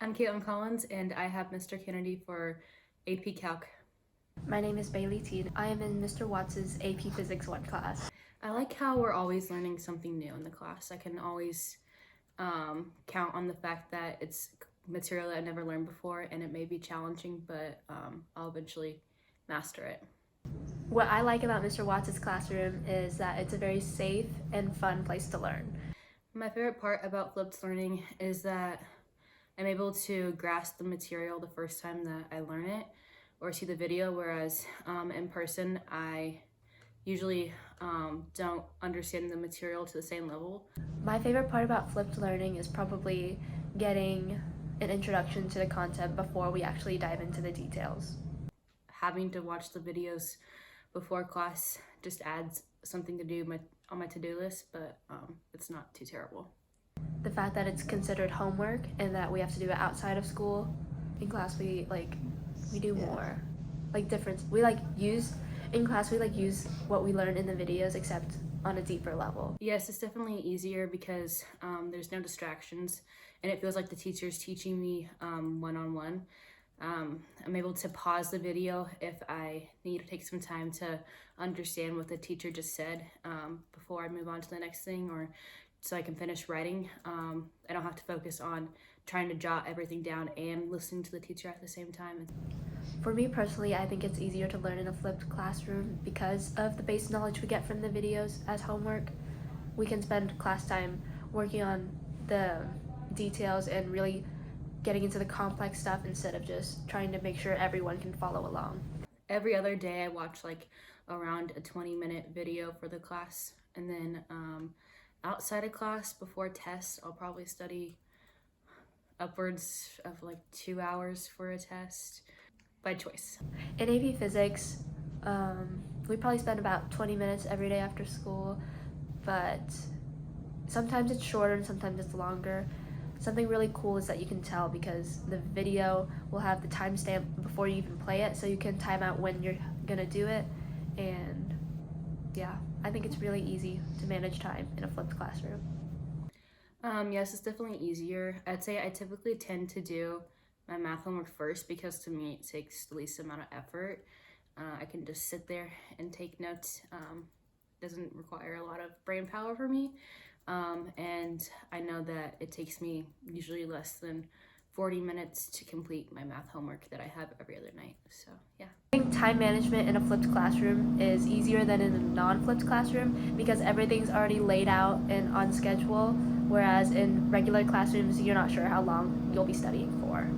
I'm Caitlin Collins, and I have Mr. Kennedy for AP Calc. My name is Bailey Teen. I am in Mr. Watts' AP Physics 1 class. I like how we're always learning something new in the class. I can always count on the fact that it's material that I've never learned before, and it may be challenging, but I'll eventually master it. What I like about Mr. Watts' classroom is that it's a very safe and fun place to learn. My favorite part about flipped learning is that I'm able to grasp the material the first time that I learn it or see the video, whereas in person I usually don't understand the material to the same level. My favorite part about flipped learning is probably getting an introduction to the content before we actually dive into the details. Having to watch the videos before class just adds something to do on my to-do list, but it's not too terrible. The fact that it's considered homework and that we have to do it outside of school. In class we do more in class we use what we learn in the videos, except on a deeper level. Yes, it's definitely easier because there's no distractions and it feels like the teacher's teaching me one-on-one. I'm able to pause the video if I need to take some time to understand what the teacher just said before I move on to the next thing, or so I can finish writing. I don't have to focus on trying to jot everything down and listening to the teacher at the same time. For me personally, I think it's easier to learn in a flipped classroom because of the base knowledge we get from the videos as homework. We can spend class time working on the details and really getting into the complex stuff instead of just trying to make sure everyone can follow along. Every other day I watch like around a 20-minute video for the class, and then outside of class before tests I'll probably study upwards of like 2 hours for a test by choice. In AP Physics, we probably spend about 20 minutes every day after school, but sometimes it's shorter and sometimes it's longer. Something really cool is that you can tell because the video will have the timestamp before you even play it, so you can time out when you're gonna do it. And yeah, I think it's really easy to manage time in a flipped classroom. Yes, it's definitely easier. I'd say I typically tend to do my math homework first because to me it takes the least amount of effort. I can just sit there and take notes. Doesn't require a lot of brain power for me. And I know that it takes me usually less than 40 minutes to complete my math homework that I have every other night. So yeah. I think time management in a flipped classroom is easier than in a non-flipped classroom because everything's already laid out and on schedule, whereas in regular classrooms you're not sure how long you'll be studying for.